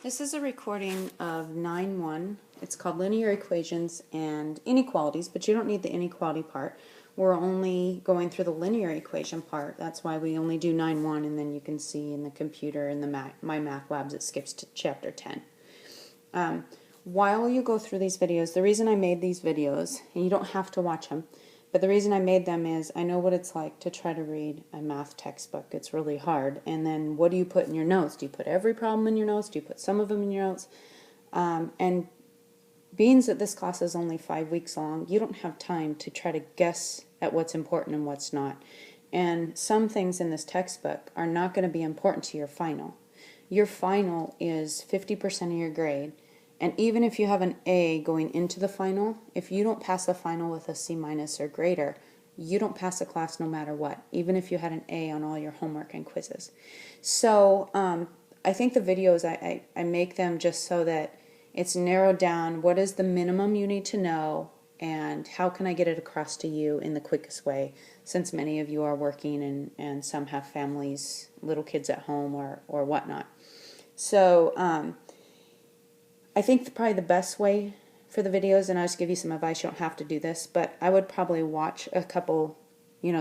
This is a recording of 9-1. It's called Linear Equations and Inequalities, but you don't need the inequality part. We're only going through the linear equation part. That's why we only do 9-1, and then you can see in the computer in the My Math Labs it skips to chapter 10. While you go through these videos, the reason I made these videos, and you don't have to watch them, but the reason I made them is I know what it's like to try to read a math textbook. It's really hard. And then what do you put in your notes? Do you put every problem in your notes? Do you put some of them in your notes? And being that this class is only 5 weeks long, you don't have time to try to guess at what's important and what's not. And some things in this textbook are not going to be important to your final. Your final is 50% of your grade. And even if you have an A going into the final, if you don't pass the final with a C- or greater, you don't pass the class no matter what, even if you had an A on all your homework and quizzes. So I think the videos, I make them just so that it's narrowed down what is the minimum you need to know and how can I get it across to you in the quickest way, since many of you are working and some have families, little kids at home or whatnot. So I think probably the best way for the videos, and I'll just give you some advice, you don't have to do this, but I would probably watch a couple,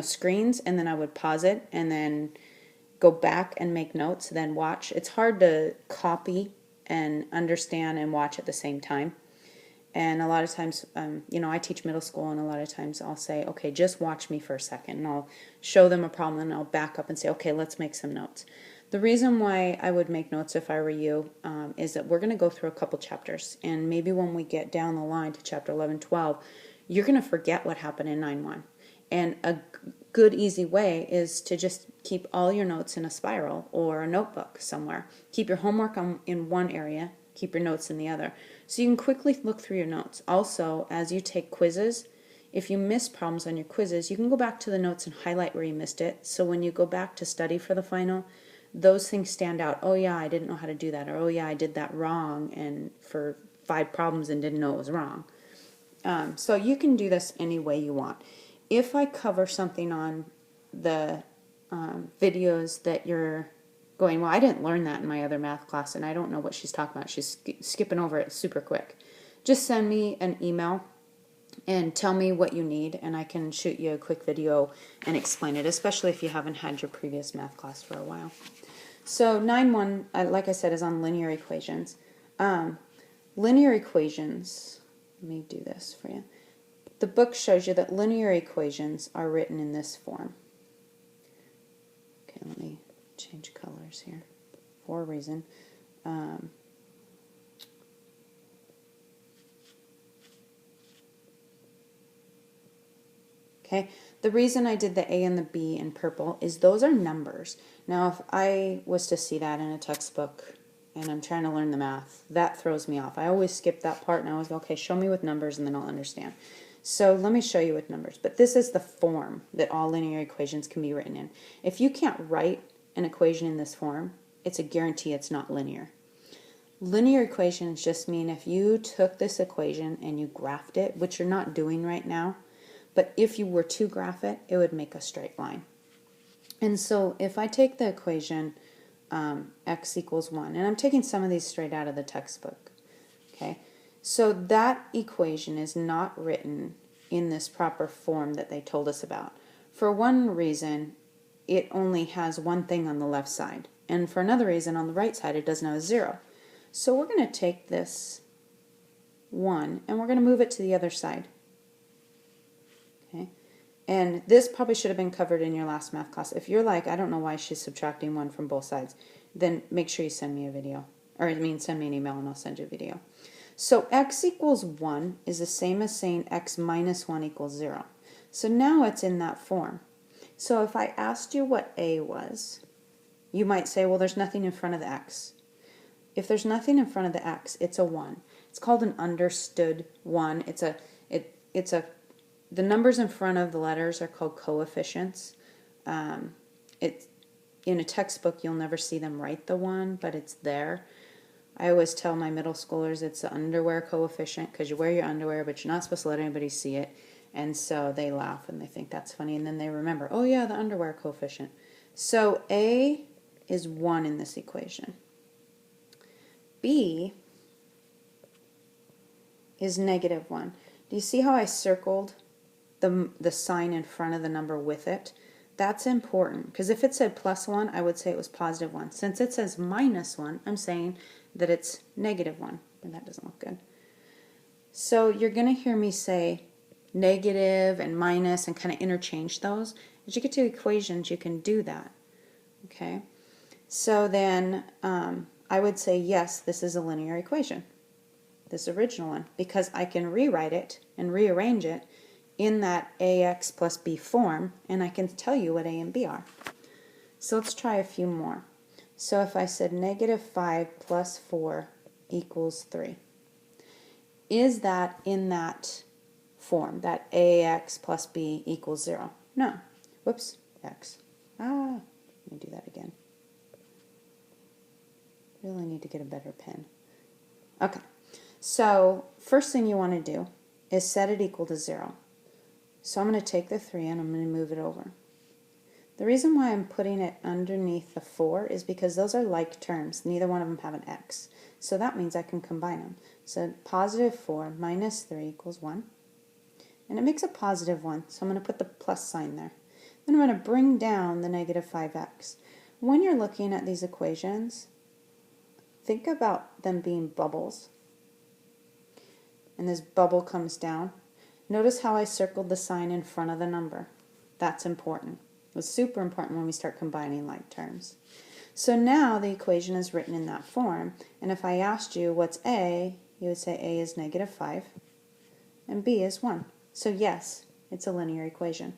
screens, and then I would pause it, and then go back and make notes, then watch. It's hard to copy and understand and watch at the same time. And a lot of times, I teach middle school, and a lot of times I'll say, okay, just watch me for a second, and I'll show them a problem, and I'll back up and say, okay, let's make some notes. The reason why I would make notes if I were you is that we're going to go through a couple chapters, and maybe when we get down the line to chapter 11, 12, you're going to forget what happened in 9-1. And a good, easy way is to just keep all your notes in a spiral or a notebook somewhere. Keep your homework in one area, keep your notes in the other. So you can quickly look through your notes. Also, as you take quizzes, if you miss problems on your quizzes, you can go back to the notes and highlight where you missed it. So when you go back to study for the final, those things stand out. Oh yeah, I didn't know how to do that. Or oh yeah, I did that wrong and for 5 problems and didn't know it was wrong. So you can do this any way you want. If I cover something on the videos that you're going, well, I didn't learn that in my other math class, and I don't know what she's talking about. She's skipping over it super quick. Just send me an email and tell me what you need, and I can shoot you a quick video and explain it, especially if you haven't had your previous math class for a while. So 9-1, like I said, is on linear equations. Linear equations, let me do this for you. The book shows you that linear equations are written in this form. Okay, let me change colors here for a reason. Okay, the reason I did the A and the B in purple is those are numbers. Now, if I was to see that in a textbook and I'm trying to learn the math, that throws me off. I always skip that part and I always go, okay, show me with numbers and then I'll understand. So let me show you with numbers. But this is the form that all linear equations can be written in. If you can't write an equation in this form, it's a guarantee it's not linear. Linear equations just mean if you took this equation and you graphed it, which you're not doing right now, but if you were to graph it, it would make a straight line. And so if I take the equation x equals 1, and I'm taking some of these straight out of the textbook, okay? So that equation is not written in this proper form that they told us about. For one reason, it only has one thing on the left side. And for another reason, on the right side, it doesn't have a 0. So we're going to take this 1 and we're going to move it to the other side. Okay? And this probably should have been covered in your last math class. If you're like, I don't know why she's subtracting 1 from both sides, then make sure you send me a video. Or send me an email and I'll send you a video. So x equals 1 is the same as saying x minus 1 equals 0. So now it's in that form. So if I asked you what A was, you might say, well, there's nothing in front of the x. If there's nothing in front of the x, it's a 1. It's called an understood 1. The numbers in front of the letters are called coefficients. In a textbook, you'll never see them write the 1, but it's there. I always tell my middle schoolers it's the underwear coefficient because you wear your underwear, but you're not supposed to let anybody see it. And so they laugh and they think that's funny, and then they remember, oh yeah, the underwear coefficient. So A is 1 in this equation. b is -1. Do you see how I circled the sign in front of the number with it? That's important, because if it said +1, I would say it was +1. Since it says -1, I'm saying that it's -1, and that doesn't look good. So you're going to hear me say negative and minus and kind of interchange those. As you get to equations, you can do that. Okay? So then I would say, yes, this is a linear equation, this original one, because I can rewrite it and rearrange it in that ax plus b form, and I can tell you what a and b are. So let's try a few more. So if I said -5 plus 4 equals 3, is that in that form, that ax plus b equals 0? No. Whoops, x. Let me do that again. Really need to get a better pen. Okay, so first thing you want to do is set it equal to 0. So I'm going to take the 3 and I'm going to move it over. The reason why I'm putting it underneath the 4 is because those are like terms. Neither one of them have an x. So that means I can combine them. So +4 minus 3 equals 1. And it makes a +1, so I'm going to put the plus sign there. Then I'm going to bring down the -5x. When you're looking at these equations, think about them being bubbles. And this bubble comes down. Notice how I circled the sign in front of the number. That's important. It's super important when we start combining like terms. So now the equation is written in that form, and if I asked you what's a, you would say a is -5 and b is 1. So yes, it's a linear equation.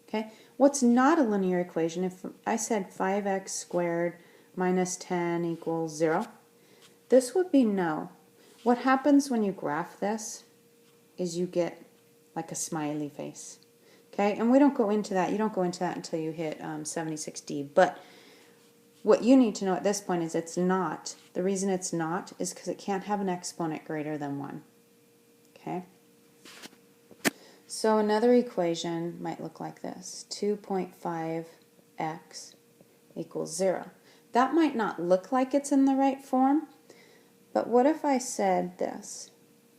Okay? What's not a linear equation? If I said 5x squared minus 10 equals 0, this would be no. What happens when you graph this is you get like a smiley face. Okay, and we don't go into that. You don't go into that until you hit 76D. But what you need to know at this point is it's not. The reason it's not is because it can't have an exponent greater than 1. Okay? So another equation might look like this. 2.5x equals 0. That might not look like it's in the right form, but what if I said this?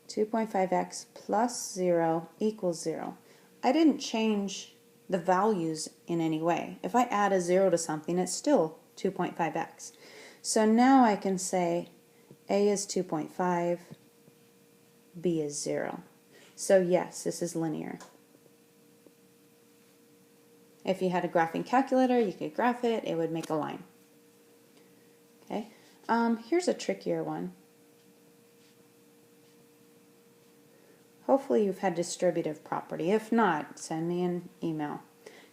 2.5x plus 0 equals 0. I didn't change the values in any way. If I add a 0 to something, it's still 2.5x. So now I can say a is 2.5, b is 0. So yes, this is linear. If you had a graphing calculator, you could graph it, it would make a line. Okay. Here's a trickier one. Hopefully you've had distributive property. If not, send me an email.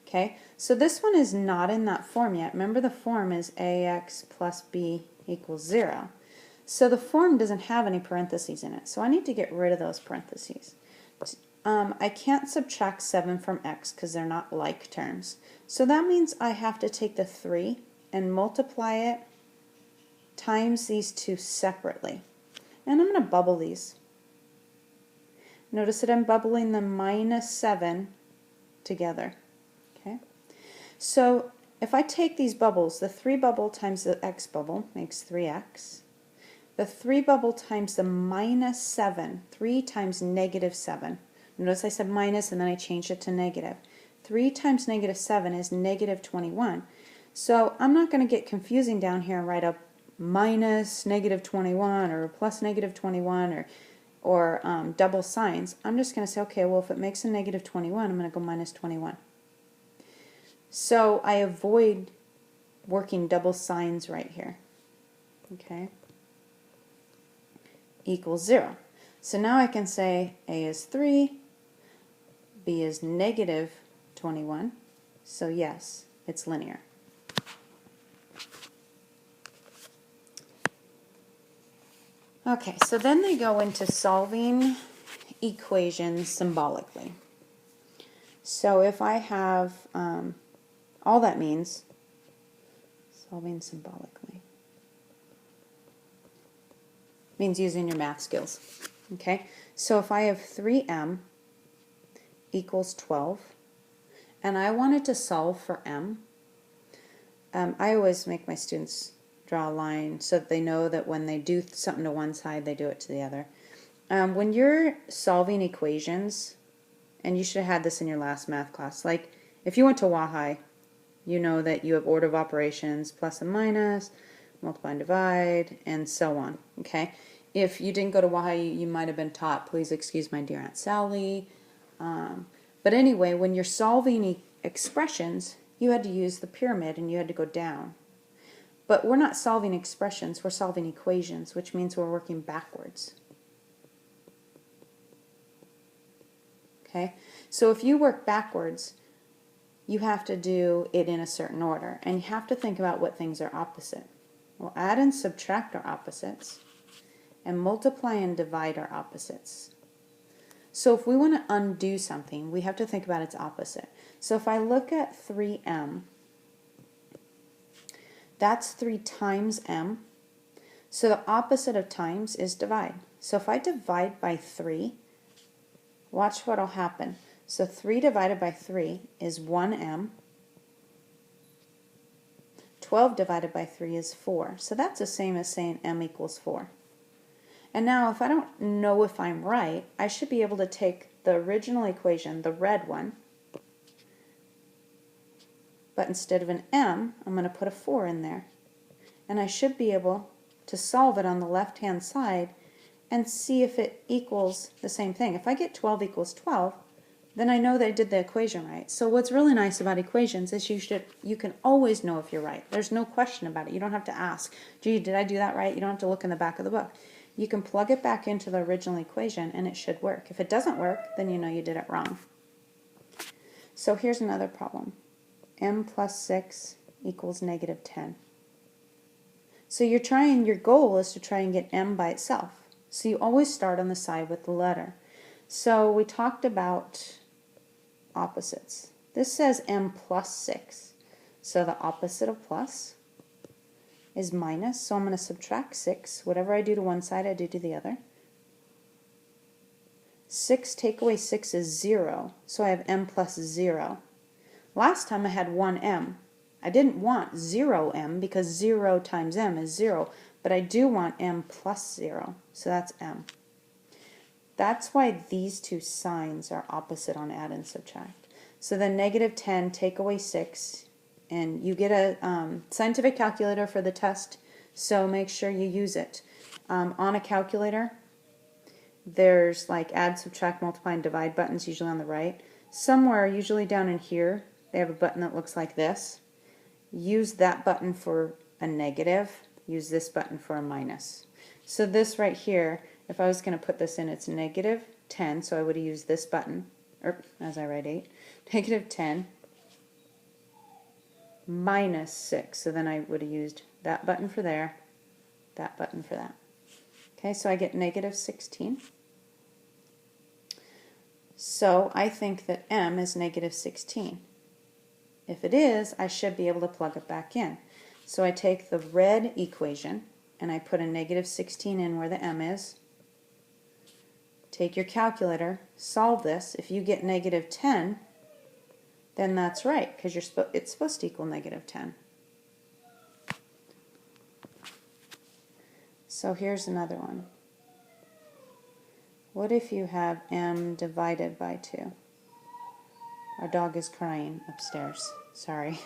Okay, so this one is not in that form yet. Remember, the form is ax plus b equals 0. So the form doesn't have any parentheses in it. So I need to get rid of those parentheses. I can't subtract 7 from x because they're not like terms. So that means I have to take the 3 and multiply it times these two separately. And I'm going to bubble these. Notice that I'm bubbling the -7 together. Okay. So if I take these bubbles, the 3 bubble times the x bubble makes 3x. The 3 bubble times the -7, 3 times -7. Notice I said minus and then I changed it to negative. 3 times -7 is -21. So I'm not going to get confusing down here and write up minus -21 or plus -21 or double signs. I'm just going to say, okay, well, if it makes a -21, I'm going to go -21. So I avoid working double signs right here. Okay. Equals 0. So now I can say a is 3, b is -21. So yes, it's linear. Okay, so then they go into solving equations symbolically. So if I have, all that means, solving symbolically, means using your math skills. Okay, so if I have 3m equals 12, and I wanted to solve for m, I always make my students draw a line so that they know that when they do something to one side, they do it to the other. When you're solving equations, and you should have had this in your last math class, like if you went to WAHI, you know that you have order of operations, plus and minus, multiply and divide, and so on, okay? If you didn't go to WAHI, you might have been taught, please excuse my dear Aunt Sally. But anyway, when you're solving expressions, you had to use the pyramid and you had to go down. But we're not solving expressions, we're solving equations, which means we're working backwards. Okay? So if you work backwards, you have to do it in a certain order. And you have to think about what things are opposite. Well, add and subtract are opposites. And multiply and divide are opposites. So if we want to undo something, we have to think about its opposite. So if I look at 3m, that's 3 times m. So the opposite of times is divide. So if I divide by 3, watch what will happen. So 3 divided by 3 is 1m. 12 divided by 3 is 4. So that's the same as saying m equals 4. And now if I don't know if I'm right, I should be able to take the original equation, the red one, but instead of an m, I'm going to put a 4 in there. And I should be able to solve it on the left-hand side and see if it equals the same thing. If I get 12 equals 12, then I know that I did the equation right. So what's really nice about equations is you can always know if you're right. There's no question about it. You don't have to ask, gee, did I do that right? You don't have to look in the back of the book. You can plug it back into the original equation and it should work. If it doesn't work, then you know you did it wrong. So here's another problem. M plus 6 equals negative 10. So your goal is to try and get m by itself. So you always start on the side with the letter. So we talked about opposites. This says m plus 6. So the opposite of plus is minus. So I'm going to subtract 6. Whatever I do to one side, I do to the other. 6 take away 6 is 0. So I have m plus 0. Last time I had 1m. I didn't want 0m because 0 times m is 0. But I do want m plus 0. So that's m. That's why these two signs are opposite on add and subtract. So then negative 10 take away 6. And you get a scientific calculator for the test, so make sure you use it. On a calculator, there's like add, subtract, multiply, and divide buttons, usually on the right. Somewhere, usually down in here, they have a button that looks like this. Use that button for a negative. Use this button for a minus. So this right here, if I was going to put this in, it's negative 10, so I would have used this button, or as I write 8, negative 10. Minus 6. So then I would have used that button for there, that button for that. Okay, so I get negative 16. So I think that m is negative 16. If it is, I should be able to plug it back in. So I take the red equation and I put a negative 16 in where the m is. Take your calculator, solve this. If you get negative 10, then that's right, because it's supposed to equal negative 10. So here's another one. What if you have m divided by 2? Our dog is crying upstairs. Sorry.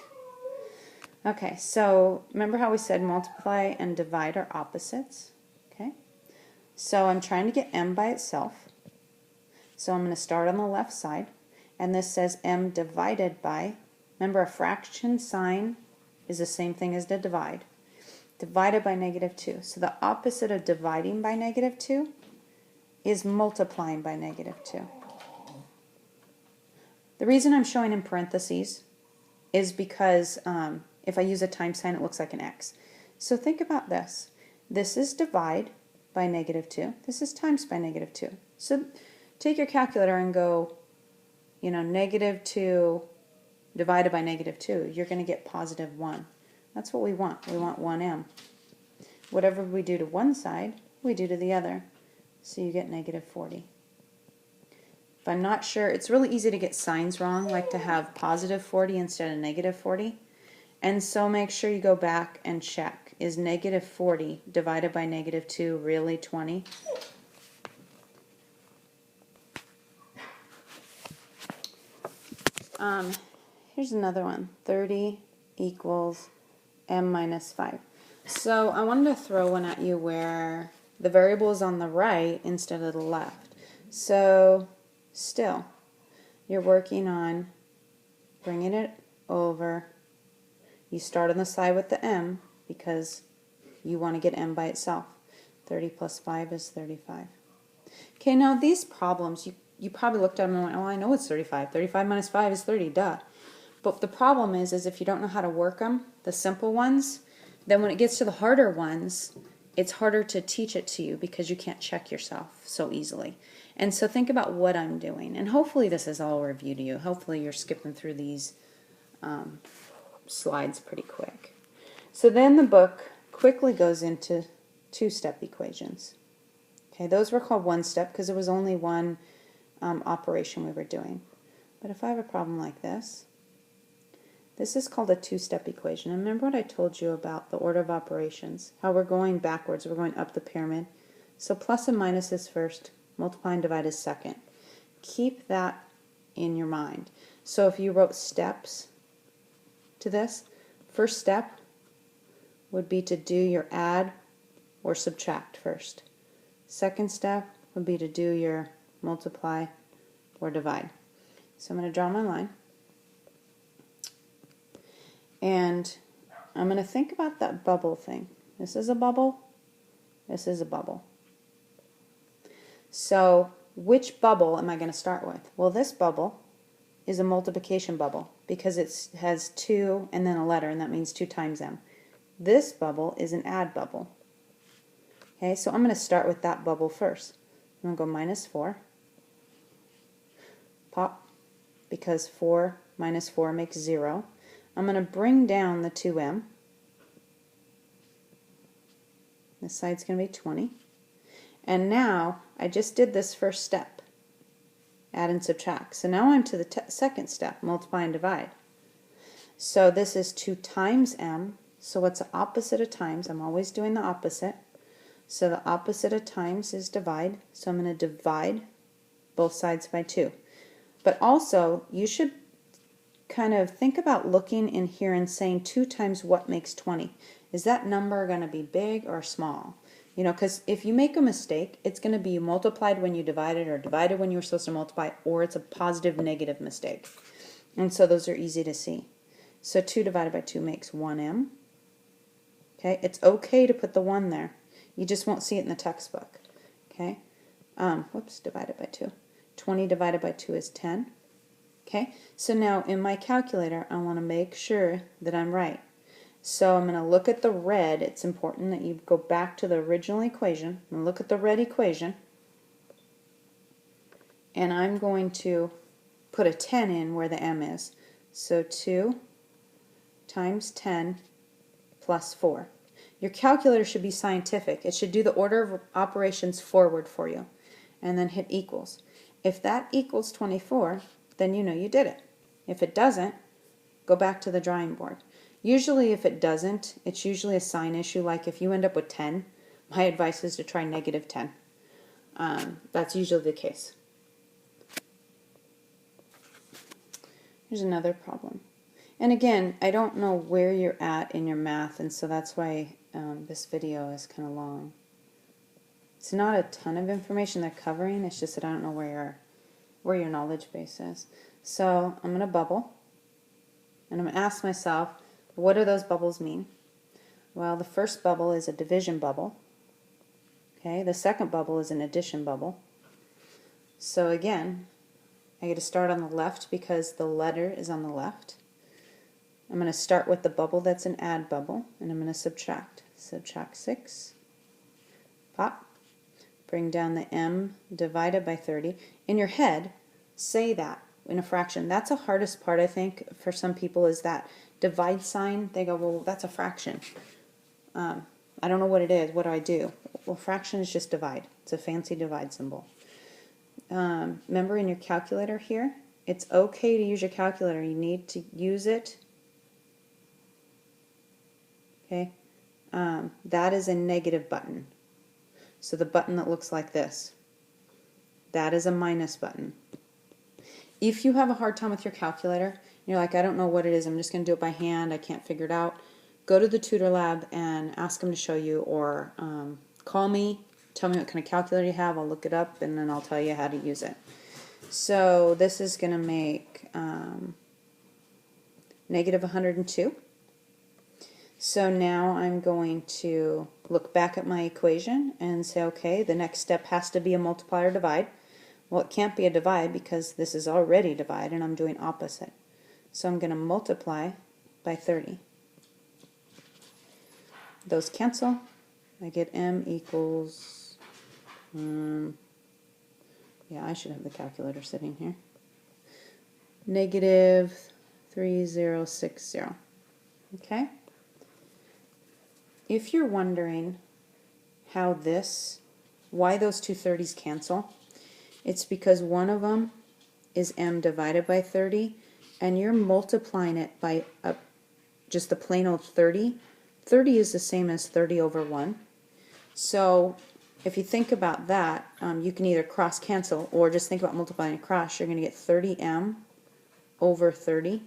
Okay, so remember how we said multiply and divide are opposites? Okay. So I'm trying to get m by itself. So I'm going to start on the left side. And this says m divided by, remember a fraction sign is the same thing as the divide, divided by negative 2. So the opposite of dividing by negative 2 is multiplying by negative 2. The reason I'm showing in parentheses is because if I use a times sign, it looks like an x. So think about this. This is divide by negative 2. This is times by negative 2. So take your calculator and go, negative 2 divided by negative 2, you're going to get positive 1. That's what we want. We want 1m. Whatever we do to one side, we do to the other. So you get negative 40. If I'm not sure, it's really easy to get signs wrong, like to have positive 40 instead of negative 40. And so make sure you go back and check. is negative 40 divided by negative 2 really 20? Here's another one. 30 equals m minus 5. So I wanted to throw one at you where the variable is on the right instead of the left. So still, you're working on bringing it over. You start on the side with the m because you want to get m by itself. 30 plus 5 is 35. Okay, now these problems, you probably looked at them and went, oh, I know it's 35. 35 minus 5 is 30, duh. But the problem is if you don't know how to work them, the simple ones, then when it gets to the harder ones, it's harder to teach it to you because you can't check yourself so easily. And so think about what I'm doing. And hopefully this is all a review to you. Hopefully you're skipping through these slides pretty quick. So then the book quickly goes into two-step equations. Okay, those were called one-step because it was only one operation we were doing. But if I have a problem like this, this is called a two-step equation. And remember what I told you about the order of operations, how we're going backwards, we're going up the pyramid. So plus and minus is first, multiply and divide is second. Keep that in your mind. So if you wrote steps to this, first step would be to do your add or subtract first. Second step would be to do your multiply or divide. So I'm going to draw my line. And I'm going to think about that bubble thing. This is a bubble. This is a bubble. So which bubble am I going to start with? Well, this bubble is a multiplication bubble because it has 2 and then a letter, and that means 2 times m. This bubble is an add bubble. Okay, so I'm going to start with that bubble first. I'm going to go minus 4. Pop, because 4 minus 4 makes 0. I'm going to bring down the 2m. This side's going to be 20. And now I just did this first step, add and subtract. So now I'm to the second step, multiply and divide. So this is 2 times m. So what's the opposite of times? I'm always doing the opposite. So the opposite of times is divide. So I'm going to divide both sides by 2. But also, you should kind of think about looking in here and saying 2 times what makes 20. Is that number going to be big or small? You know, because if you make a mistake, it's going to be multiplied when you divided or divided when you were supposed to multiply, or it's a positive negative mistake. And so those are easy to see. So 2 divided by 2 makes 1m. Okay, it's okay to put the 1 there. You just won't see it in the textbook. Okay, whoops, divided by 2. 20 divided by 2 is 10. Okay, so now in my calculator, I want to make sure that I'm right. So I'm going to look at the red. It's important that you go back to the original equation and look at the red equation. And I'm going to put a 10 in where the m is. So 2 times 10 plus 4. Your calculator should be scientific. It should do the order of operations forward for you. And then hit equals. If that equals 24, then you know you did it. If it doesn't, go back to the drawing board. Usually if it doesn't, it's usually a sign issue. Like if you end up with 10, my advice is to try negative 10. That's usually the case. Here's another problem. And again, I don't know where you're at in your math, and so that's why this video is kind of long. It's not a ton of information they're covering, it's just that I don't know where your knowledge base is. So I'm going to bubble, and I'm going to ask myself, what do those bubbles mean? Well, the first bubble is a division bubble. Okay, the second bubble is an addition bubble. So again, I get to start on the left because the letter is on the left. I'm going to start with the bubble that's an add bubble, and I'm going to subtract. Subtract 6. Pop. Bring down the m divided by 30. In your head, say that in a fraction. That's the hardest part, I think, for some people, is that divide sign. They go, well, that's a fraction. I don't know what it is. What do I do? Well, fraction is just divide. It's a fancy divide symbol. Remember in your calculator here, it's okay to use your calculator. You need to use it. Okay. that is a negative button. So the button that looks like this, that is a minus button. If you have a hard time with your calculator, you're like, I don't know what it is, I'm just going to do it by hand, I can't figure it out, go to the Tutor Lab and ask them to show you, or call me, tell me what kind of calculator you have, I'll look it up, and then I'll tell you how to use it. So this is going to make negative 102. So now I'm going to look back at my equation and say, okay, the next step has to be a multiply or divide. Well, it can't be a divide because this is already divide and I'm doing opposite. So I'm going to multiply by 30. Those cancel. I get m equals, yeah, I should have the calculator sitting here. Negative 3060. Okay? If you're wondering why those two 30s cancel, it's because one of them is m divided by 30, and you're multiplying it by just the plain old 30. 30 is the same as 30 over 1. So if you think about that, you can either cross cancel or just think about multiplying across. You're going to get 30m over 30.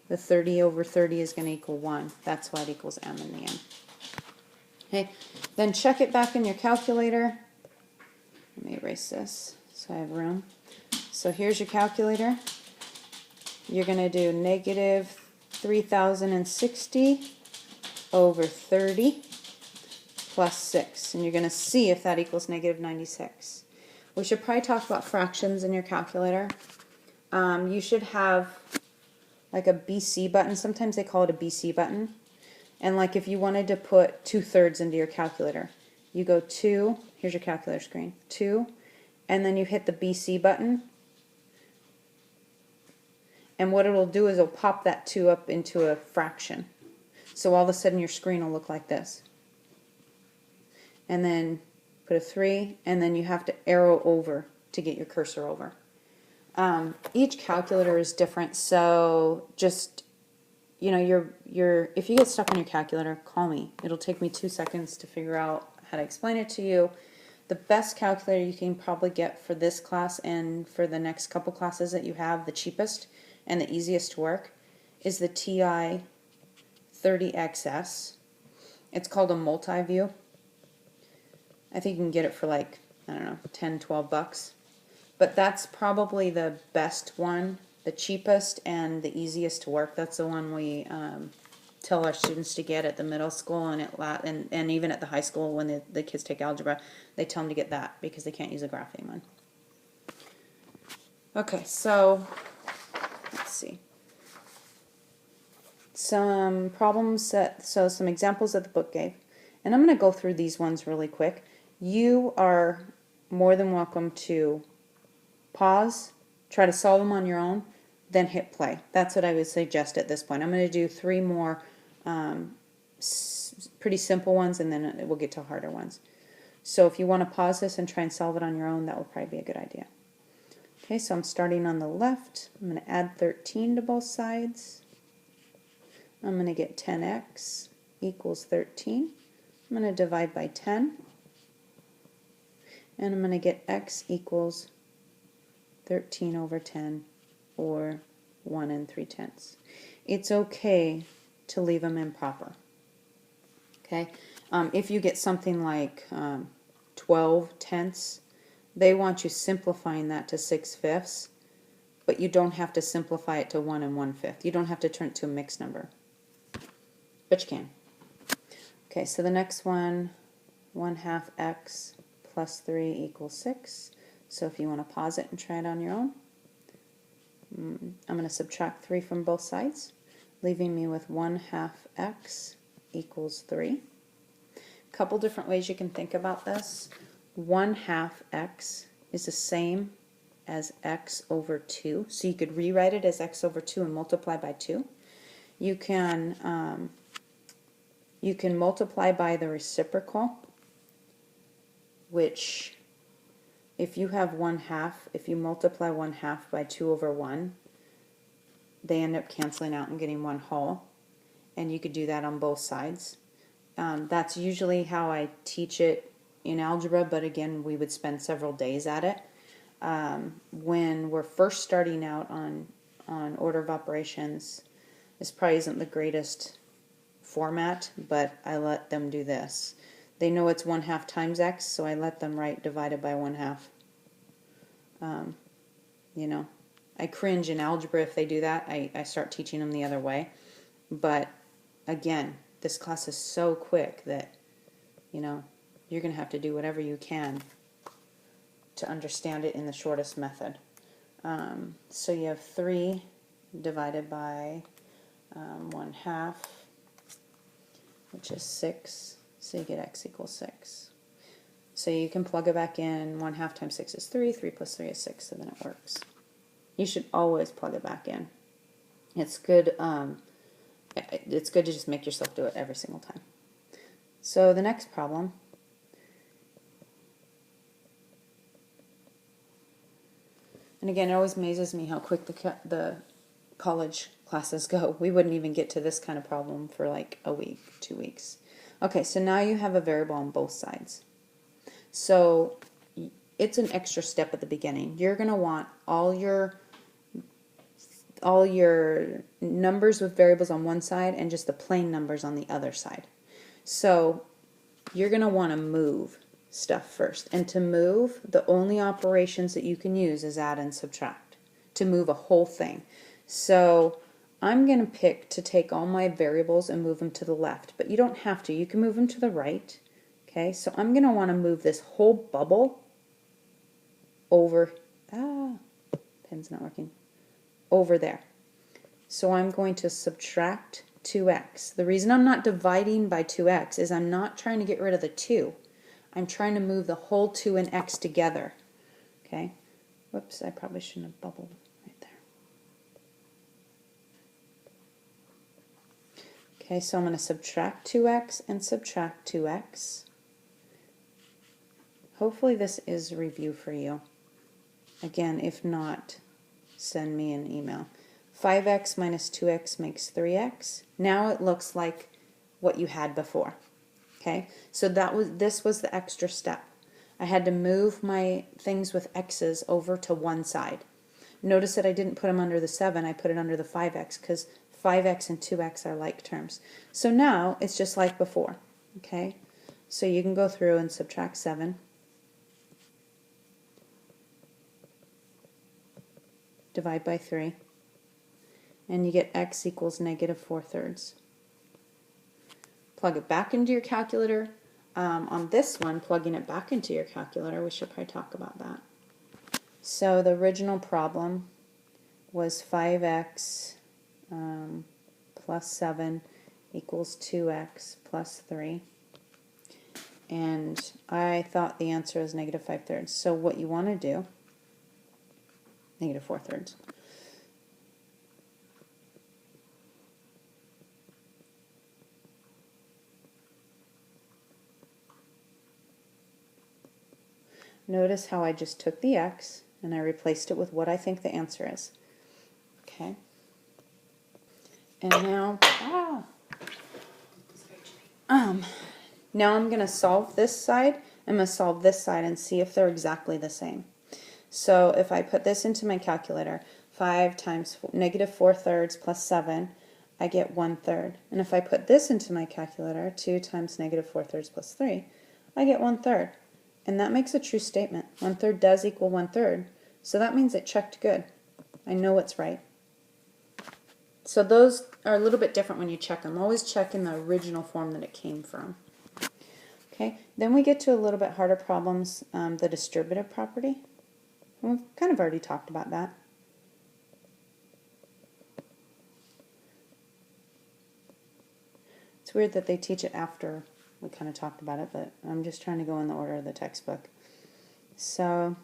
The 30 over 30 is going to equal 1. That's why it equals m in the end. Okay, then check it back in your calculator. Let me erase this so I have room. So here's your calculator. You're going to do negative 3060 over 30 plus 6. And you're going to see if that equals negative 96. We should probably talk about fractions in your calculator. You should have like a BC button. Sometimes they call it a BC button. And like if you wanted to put 2/3 into your calculator, you go 2, here's your calculator screen, 2, and then you hit the BC button. And what it'll do is it'll pop that 2 up into a fraction. So all of a sudden your screen will look like this. And then put a 3, and then you have to arrow over to get your cursor over. Each calculator is different, so just, you know, if you get stuck on your calculator, call me. It'll take me 2 seconds to figure out how to explain it to you. The best calculator you can probably get for this class and for the next couple classes that you have, the cheapest and the easiest to work, is the TI 30XS. It's called a multi-view. I think you can get it for like, I don't know, 10, 12 bucks. But that's probably the best one, the cheapest and the easiest to work. That's the one we tell our students to get at the middle school and even at the high school when the kids take algebra. They tell them to get that because they can't use a graphing one. Okay, so let's see. Some problems some examples that the book gave. And I'm going to go through these ones really quick. You are more than welcome to pause, try to solve them on your own, then hit play. That's what I would suggest at this point. I'm going to do 3 more pretty simple ones, and then we'll get to harder ones. So if you want to pause this and try and solve it on your own, that would probably be a good idea. Okay, so I'm starting on the left. I'm going to add 13 to both sides. I'm going to get 10x equals 13. I'm going to divide by 10. And I'm going to get x equals 13 over 10, or 1 3/10. It's okay to leave them improper. Okay, if you get something like 12 tenths, they want you simplifying that to 6/5, but you don't have to simplify it to 1 1/5. You don't have to turn it to a mixed number, but you can. Okay, so the next one, 1/2 x plus 3 equals 6. So if you want to pause it and try it on your own, I'm going to subtract 3 from both sides, leaving me with 1/2 x equals 3. A couple different ways you can think about this. 1/2 x is the same as x over 2. So you could rewrite it as x over 2 and multiply by 2. You can multiply by the reciprocal, which if you have 1/2, if you multiply 1/2 by 2 over 1, they end up canceling out and getting 1 whole. And you could do that on both sides. That's usually how I teach it in algebra, but again, we would spend several days at it. When we're first starting out on order of operations, this probably isn't the greatest format, but I let them do this. They know it's 1/2 times x, so I let them write divided by 1/2. You know, I cringe in algebra if they do that. I start teaching them the other way. But again, this class is so quick that, you know, you're going to have to do whatever you can to understand it in the shortest method. So you have 3 divided by 1/2, which is 6. So you get x equals 6. So you can plug it back in. 1/2 times 6 is 3. 3 plus 3 is 6, so then it works. You should always plug it back in. It's good. It's good to just make yourself do it every single time. So the next problem. And again, it always amazes me how quick the college classes go. We wouldn't even get to this kind of problem for like a week, 2 weeks. Okay, so now you have a variable on both sides. So it's an extra step at the beginning. You're going to want all your numbers with variables on one side and just the plain numbers on the other side. So you're going to want to move stuff first. And to move, the only operations that you can use is add and subtract to move a whole thing. So I'm going to pick to take all my variables and move them to the left, but you don't have to. You can move them to the right. Okay, so I'm going to want to move this whole bubble over, pen's not working, over there. So I'm going to subtract 2x. The reason I'm not dividing by 2x is I'm not trying to get rid of the 2. I'm trying to move the whole 2 and x together. Okay, whoops, I probably shouldn't have bubbled right there. Okay, so I'm going to subtract 2x and subtract 2x. Hopefully this is a review for you. Again, if not, send me an email. 5x minus 2x makes 3x. Now it looks like what you had before. Okay, so this was the extra step. I had to move my things with x's over to one side. Notice that I didn't put them under the 7, I put it under the 5x because 5x and 2x are like terms. So now it's just like before. Okay, so you can go through and subtract 7. Divide by 3, and you get x equals -4/3. Plug it back into your calculator. On this one, plugging it back into your calculator, we should probably talk about that. So the original problem was 5x plus 7 equals 2x plus 3. And I thought the answer was -5/3. So what you want to do, -4/3. Notice how I just took the x and I replaced it with what I think the answer is. Okay. And now, now I'm going to solve this side. I'm going to solve this side and see if they're exactly the same. So if I put this into my calculator, 5 times -4/3 plus 7, I get 1/3. And if I put this into my calculator, 2 times -4/3 plus 3, I get 1/3. And that makes a true statement. 1/3 does equal 1/3. So that means it checked good. I know it's right. So those are a little bit different when you check them. Always check in the original form that it came from. Okay, then we get to a little bit harder problems, the distributive property. We've kind of already talked about that. It's weird that they teach it after we kind of talked about it, but I'm just trying to go in the order of the textbook. So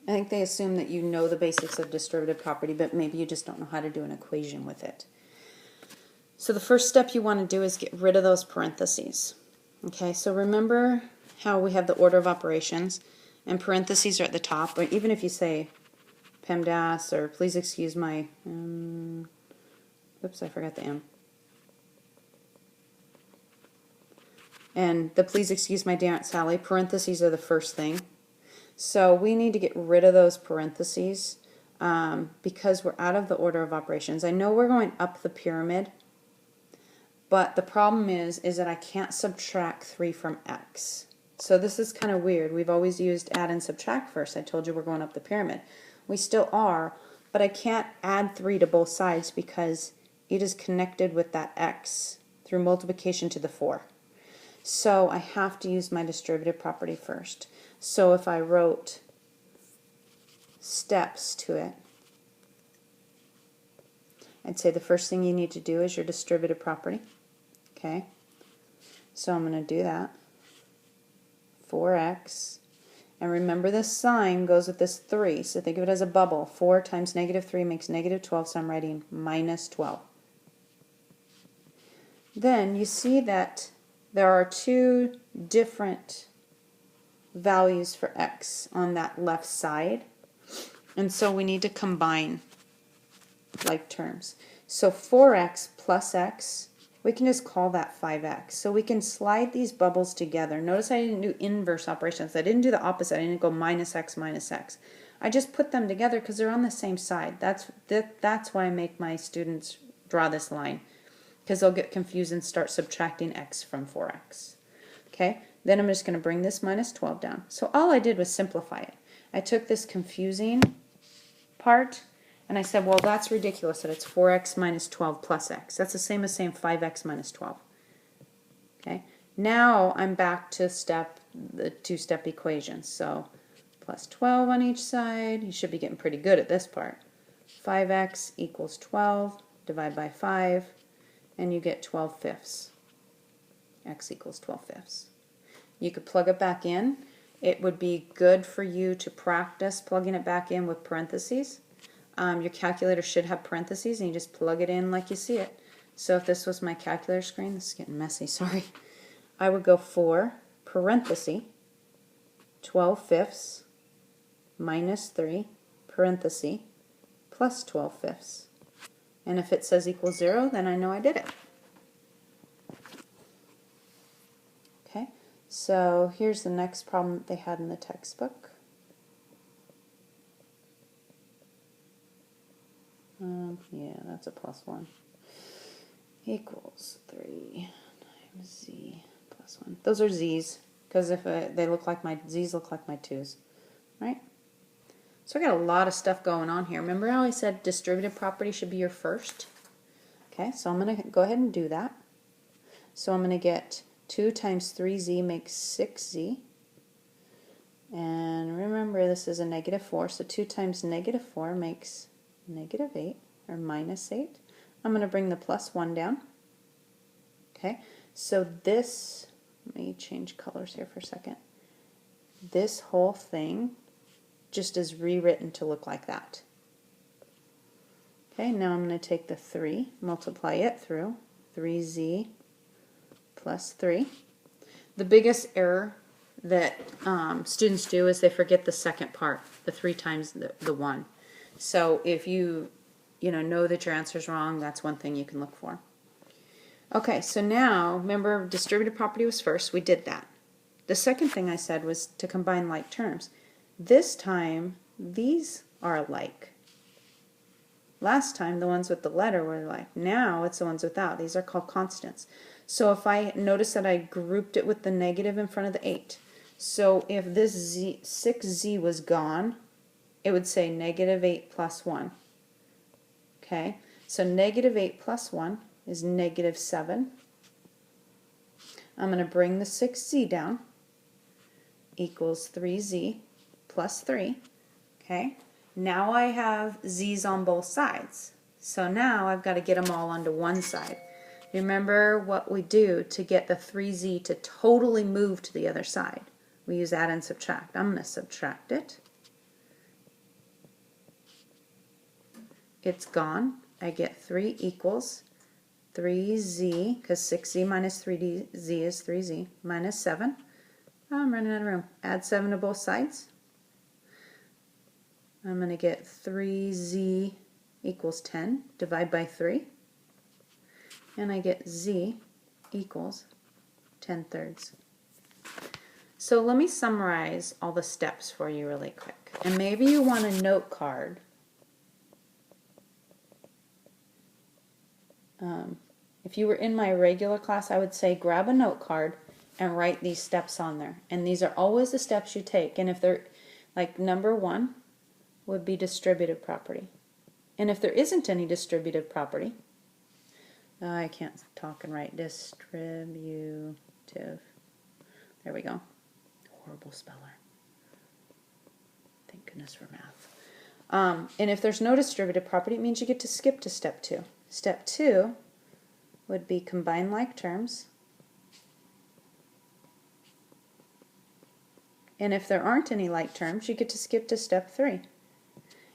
I think they assume that you know the basics of distributive property, but maybe you just don't know how to do an equation with it. So the first step you want to do is get rid of those parentheses. Okay, so remember how we have the order of operations and parentheses are at the top, or even if you say PEMDAS or please excuse my Oops, I forgot the M. And the please excuse my dear Aunt Sally, parentheses are the first thing. So we need to get rid of those parentheses because we're out of the order of operations. I know we're going up the pyramid, but the problem is that I can't subtract 3 from x. So this is kind of weird. We've always used add and subtract first. I told you we're going up the pyramid. We still are, but I can't add 3 to both sides because it is connected with that x through multiplication to the 4. So I have to use my distributive property first. So if I wrote steps to it, I'd say the first thing you need to do is your distributive property. Okay, so I'm going to do that. 4x, and remember this sign goes with this 3, so think of it as a bubble. 4 times negative 3 makes negative 12, so I'm writing minus 12. Then you see that there are 2 different values for x on that left side, and so we need to combine like terms. So 4x plus x, we can just call that 5x. So we can slide these bubbles together. Notice I didn't do inverse operations. I didn't do the opposite. I didn't go minus x minus x. I just put them together because they're on the same side. That's why I make my students draw this line, because they'll get confused and start subtracting x from 4x. Okay, then I'm just going to bring this minus 12 down. So all I did was simplify it. I took this confusing part and I said, well, that's ridiculous that it's 4x minus 12 plus x. That's the same as saying 5x minus 12. Okay, now I'm back to the two-step equation. So plus 12 on each side. You should be getting pretty good at this part. 5x equals 12. Divide by 5. And you get 12 fifths. X equals 12 fifths. You could plug it back in. It would be good for you to practice plugging it back in with parentheses. Your calculator should have parentheses, and you just plug it in like you see it. So if this was my calculator screen, this is getting messy, sorry. I would go 4, parenthesis, 12 fifths, minus 3, parenthesis, plus 12 fifths. And if it says equals 0, then I know I did it. Okay, so here's the next problem that they had in the textbook. Yeah, that's a plus 1. Equals 3 times z plus 1. Those are z's, because if they look like my z's look like my 2's, right? So I got a lot of stuff going on here. Remember how I said distributive property should be your first? Okay, so I'm going to go ahead and do that. So I'm going to get 2 times 3z makes 6z. And remember, this is a negative 4, so 2 times negative 4 makes negative 8, or minus 8. I'm going to bring the plus 1 down. Okay, so this, let me change colors here for a second. This whole thing just is rewritten to look like that. Okay, now I'm going to take the 3, multiply it through 3z plus 3. The biggest error that students do is they forget the second part, the 3 times the 1. So if you know that your answer is wrong, that's one thing you can look for. Okay, so now, remember distributive property was first, we did that. The second thing I said was to combine like terms. This time, these are alike. Last time, the ones with the letter were alike. Now, it's the ones without. These are called constants. So if I notice that I grouped it with the negative in front of the 8. So if this 6z was gone, it would say negative 8 plus 1. Okay, so negative 8 plus 1 is negative 7. I'm going to bring the 6z down, equals 3z plus 3. Okay, now I have z's on both sides. So now I've got to get them all onto one side. Remember what we do to get the 3z to totally move to the other side. We use add and subtract. I'm going to subtract it. It's gone. I get 3 equals 3z, because 6z minus 3z is 3z, minus 7. I'm running out of room. Add 7 to both sides. I'm going to get 3z equals 10. Divide by 3. and I get z equals 10/3. So let me summarize all the steps for you really quick. And maybe you want a note card. If you were in my regular class, I would say grab a note card and write these steps on there. And these are always the steps you take. And if they're, like number 1 would be distributive property. And if there isn't any distributive property, I can't talk and write distributive. There we go. Horrible speller. Thank goodness for math. And if there's no distributive property, it means you get to skip to step 2. Step 2 would be combine like terms. And if there aren't any like terms, you get to skip to step 3.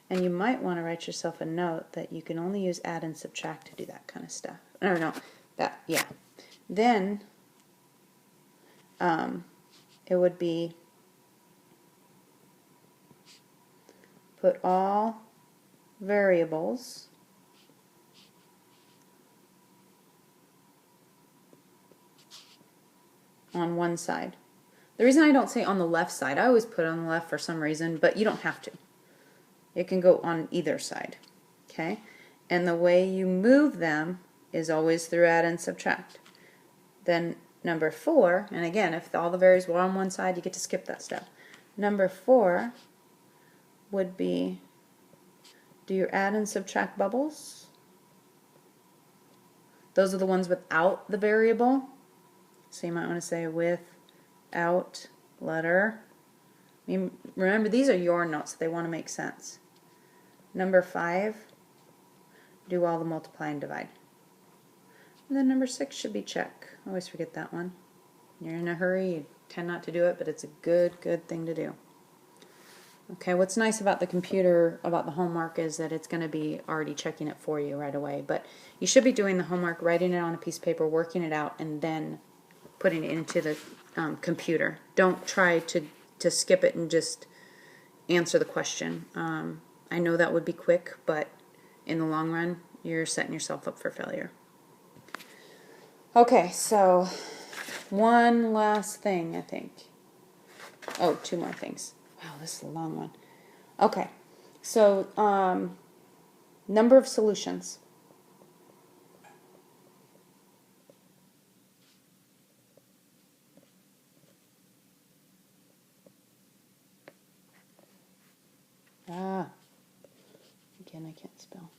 And you might want to write yourself a note that you can only use add and subtract to do that kind of stuff. No, that, yeah. Then it would be put all variables on one side. The reason I don't say on the left side, I always put on the left for some reason, but you don't have to. It can go on either side, okay? And the way you move them is always through add and subtract. Then number 4, and again, if all the variables were on one side, you get to skip that step. Number 4 would be do your add and subtract bubbles. Those are the ones without the variable. So you might want to say without letter. I mean, remember, these are your notes. They want to make sense. Number 5, do all the multiply and divide. And then number 6 should be check. I always forget that one. You're in a hurry, you tend not to do it, but it's a good thing to do. Okay, what's nice about the computer, about the homework, is that it's going to be already checking it for you right away. But you should be doing the homework, writing it on a piece of paper, working it out, and then putting it into the computer. Don't try to skip it and just answer the question. I know that would be quick, but in the long run, you're setting yourself up for failure. Okay, so one last thing, I think. Oh, 2 more things. Wow, this is a long one. Okay, so number of solutions. Again, I can't spell.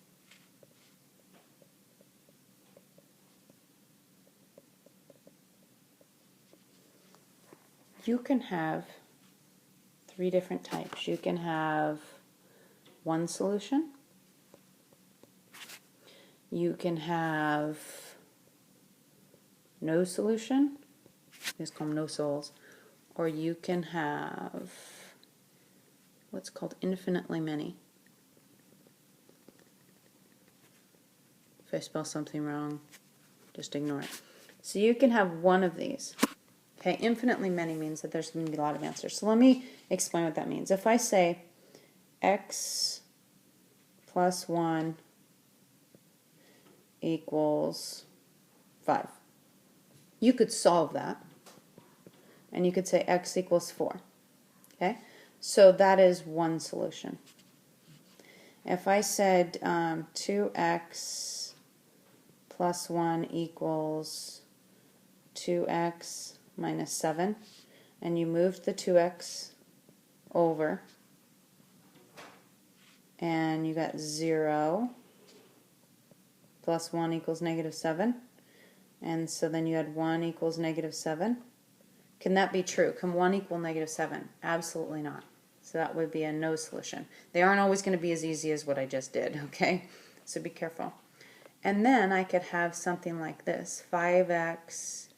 You can have 3 different types. You can have one solution. You can have no solution. Let's call them no souls. Or you can have what's called infinitely many. If I spell something wrong, just ignore it. So you can have one of these. Okay, infinitely many means that there's going to be a lot of answers. So let me explain what that means. If I say x plus 1 equals 5, you could solve that. And you could say x equals 4. Okay, so that is one solution. If I said 2x plus 1 equals 2x minus 7, and you moved the 2x over, and you got 0 plus 1 equals negative 7, and so then you had 1 equals negative 7. Can that be true? Can 1 equal negative 7? Absolutely not. So that would be a no solution. They aren't always going to be as easy as what I just did, okay? So be careful. And then I could have something like this. 5x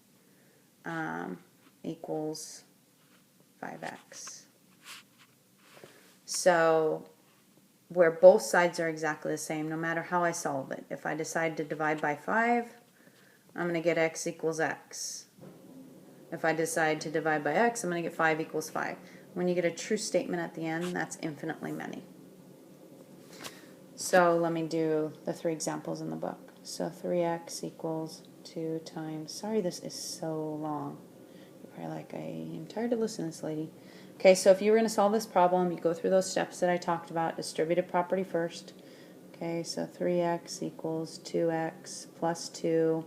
equals 5x. So where both sides are exactly the same, no matter how I solve it. If I decide to divide by 5, I'm going to get x equals x. If I decide to divide by x, I'm going to get 5 equals 5. When you get a true statement at the end, that's infinitely many. So let me do the 3 examples in the book. So 3x equals 2 times, sorry this is so long. You're probably like, I am tired of listening to this lady. Okay, so if you were going to solve this problem, you go through those steps that I talked about. Distributive property first. Okay, so 3x equals 2x plus 2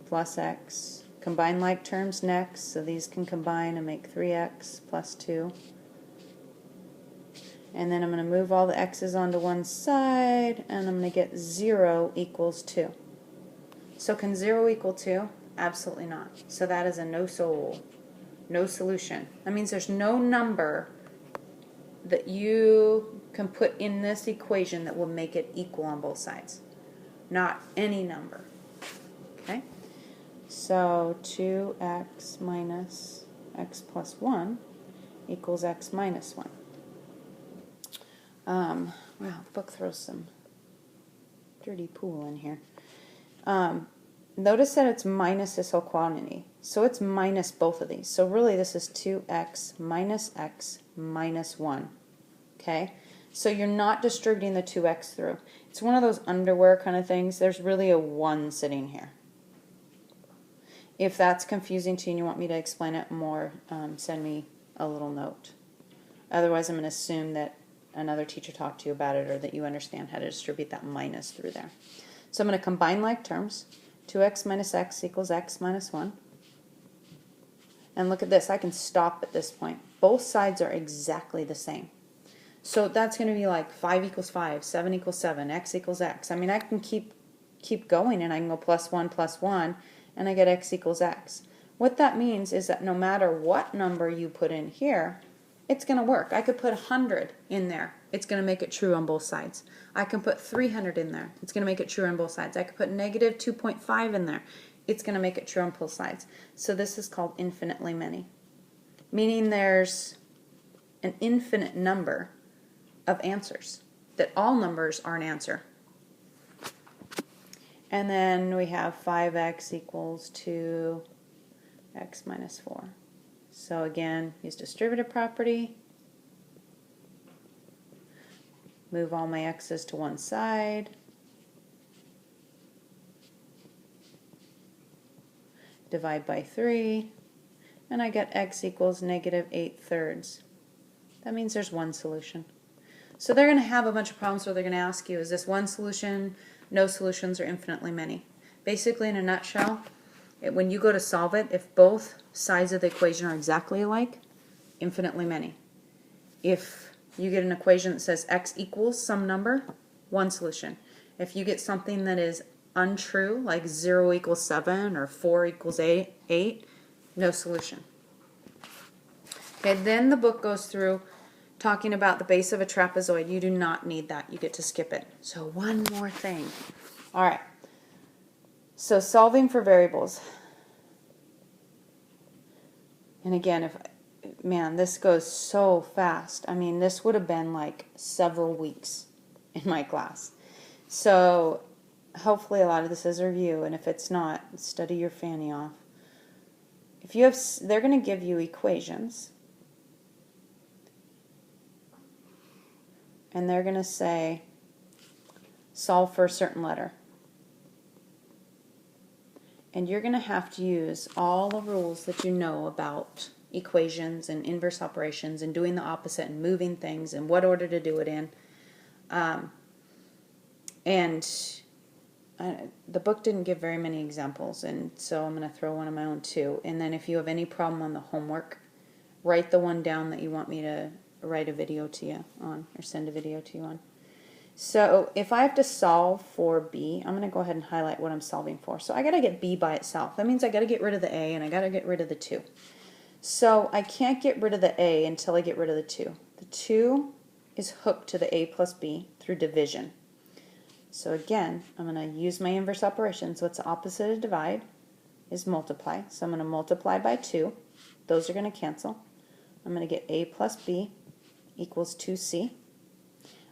plus x. Combine like terms next, so these can combine and make 3x plus 2. And then I'm going to move all the x's onto one side, and I'm going to get 0 equals 2. So can 0 equal 2? Absolutely not. So that is a no solution. That means there's no number that you can put in this equation that will make it equal on both sides. Not any number. Okay? So 2x minus x plus 1 equals x minus 1. Wow, the book throws some dirty pool in here. Notice that it's minus this whole quantity. So it's minus both of these. So really this is 2x minus 1. Okay? So you're not distributing the 2x through. It's one of those underwear kind of things. There's really a 1 sitting here. If that's confusing to you and you want me to explain it more, send me a little note. Otherwise I'm going to assume that another teacher talked to you about it or that you understand how to distribute that minus through there. So I'm going to combine like terms. 2x minus x equals x minus 1. And look at this. I can stop at this point. Both sides are exactly the same. So that's going to be like 5 equals 5, 7 equals 7, x equals x. I mean, I can keep going, and I can go plus 1, and I get x equals x. What that means is that no matter what number you put in here, it's going to work. I could put 100 in there. It's going to make it true on both sides. I can put 300 in there. It's going to make it true on both sides. I could put negative 2.5 in there. It's going to make it true on both sides. So this is called infinitely many, meaning there's an infinite number of answers, that all numbers are an answer. And then we have 5x equals 2x minus 4. So again, use distributive property. Move all my x's to one side. Divide by 3. And I get x equals negative 8/3. That means there's one solution. So they're going to have a bunch of problems where they're going to ask you, is this one solution, no solutions, or infinitely many? Basically, in a nutshell, when you go to solve it, if both sides of the equation are exactly alike, infinitely many. If you get an equation that says x equals some number, one solution. If you get something that is untrue, like 0 equals 7 or 4 equals 8, no solution. Okay, then the book goes through talking about the base of a trapezoid. You do not need that. You get to skip it. So one more thing. All right. So solving for variables. And again, man, this goes so fast. I mean, this would have been like several weeks in my class. So hopefully a lot of this is a review, and if it's not, study your fanny off. If you have, they're going to give you equations, and they're going to say solve for a certain letter. And you're going to have to use all the rules that you know about equations and inverse operations and doing the opposite and moving things and what order to do it in. The book didn't give very many examples, and so I'm going to throw one of my own too. And then if you have any problem on the homework, write the one down that you want me to write a video to you on or send a video to you on. So if I have to solve for b, I'm going to go ahead and highlight what I'm solving for. So I got to get b by itself. That means I got to get rid of the a and I got to get rid of the 2. So I can't get rid of the a until I get rid of the 2. The 2 is hooked to the a plus b through division. So again, I'm going to use my inverse operations. What's the opposite of divide is multiply. So I'm going to multiply by 2. Those are going to cancel. I'm going to get a plus b equals 2c.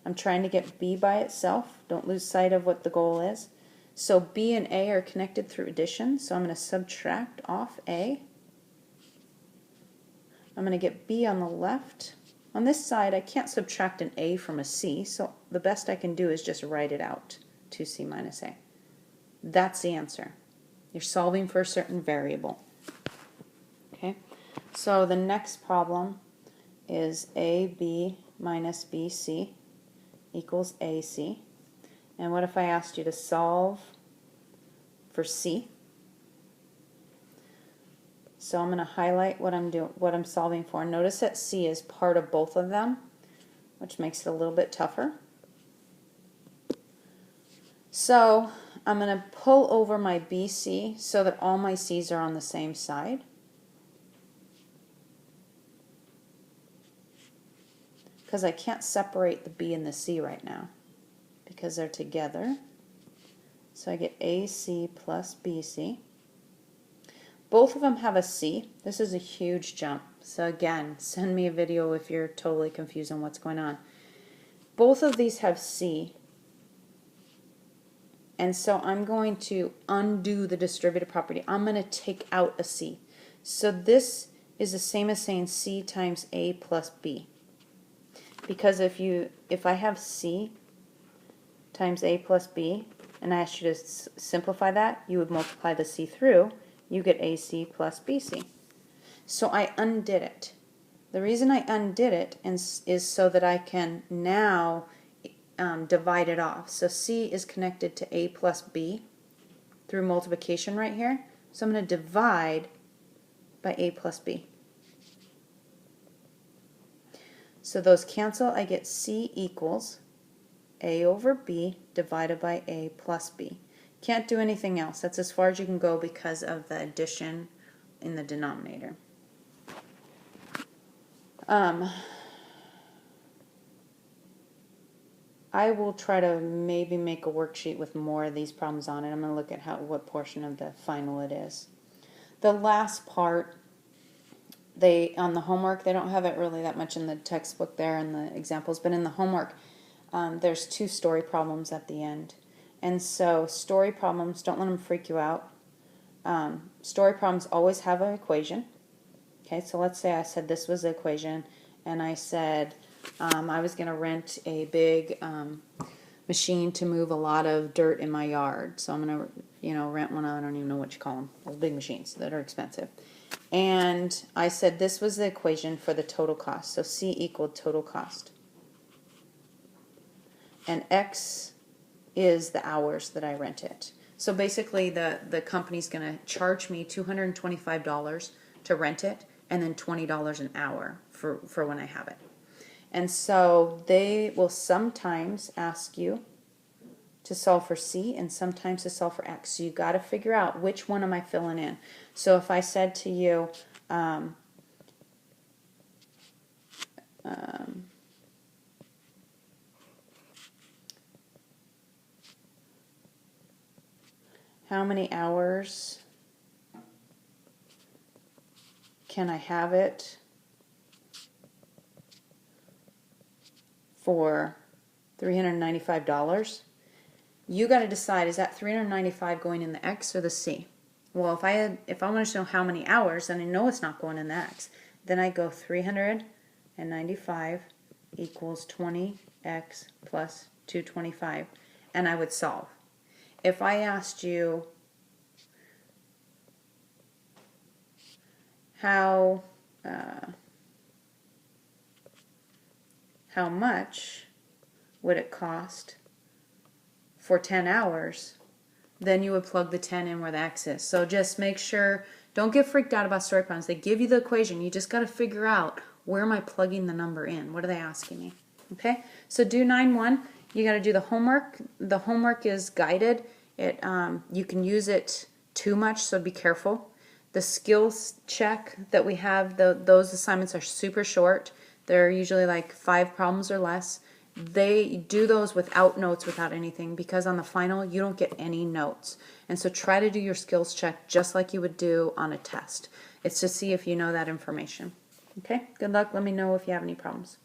I'm trying to get b by itself. Don't lose sight of what the goal is. So b and a are connected through addition, so I'm going to subtract off a. I'm going to get b on the left On this side, I can't subtract an a from a c, so the best I can do is just write it out, 2c minus a. That's the answer. You're solving for a certain variable. Okay, so the next problem is ab minus bc equals ac. And what if I asked you to solve for c? So I'm going to highlight what I'm solving for. Notice that c is part of both of them, which makes it a little bit tougher. So I'm going to pull over my bc so that all my c's are on the same side. Because I can't separate the b and the c right now because they're together. So I get ac plus bc. Both of them have a c. This is a huge jump. So again, send me a video if you're totally confused on what's going on. Both of these have c. And so I'm going to undo the distributive property. I'm going to take out a c. So this is the same as saying c times a plus b. Because if I have c times a plus b, and I asked you to simplify that, you would multiply the c through, you get ac plus bc. So I undid it. The reason I undid it is so that I can now divide it off. So c is connected to a plus b through multiplication right here. So I'm going to divide by a plus b. So those cancel. I get c equals a over b divided by a plus b. Can't do anything else. That's as far as you can go because of the addition in the denominator. I will try to maybe make a worksheet with more of these problems on it. I'm going to look at what portion of the final it is. The last part, on the homework, they don't have it really that much in the textbook there and the examples, but in the homework, there's 2 story problems at the end. And so story problems, don't let them freak you out. Story problems always have an equation. Okay, so let's say I said this was the equation, and I said I was going to rent a big machine to move a lot of dirt in my yard. So I'm going to, rent one. I don't even know what you call them. Those big machines that are expensive. And I said this was the equation for the total cost. So C equaled total cost. And X is the hours that I rent it. So basically the company's going to charge me $225 to rent it and then $20 an hour for when I have it. And so they will sometimes ask you to solve for C and sometimes to solve for X. So you got to figure out which one am I filling in. So if I said to you, how many hours can I have it for $395? You got to decide, is that $395 going in the X or the C? Well, if I want to know how many hours, then I know it's not going in the X. Then I go 395 equals 20x plus 225, and I would solve. If I asked you how much would it cost for 10 hours, then you would plug the 10 in where the X is. So just make sure, don't get freaked out about story problems. They give you the equation. You just got to figure out, where am I plugging the number in? What are they asking me? Okay, so do 9-1. You got to do the homework. The homework is guided. You can use it too much, so be careful. The skills check that we have, those assignments are super short. They're usually like 5 problems or less. They do those without notes, without anything, because on the final you don't get any notes. And so try to do your skills check just like you would do on a test. It's to see if you know that information. Okay, good luck. Let me know if you have any problems.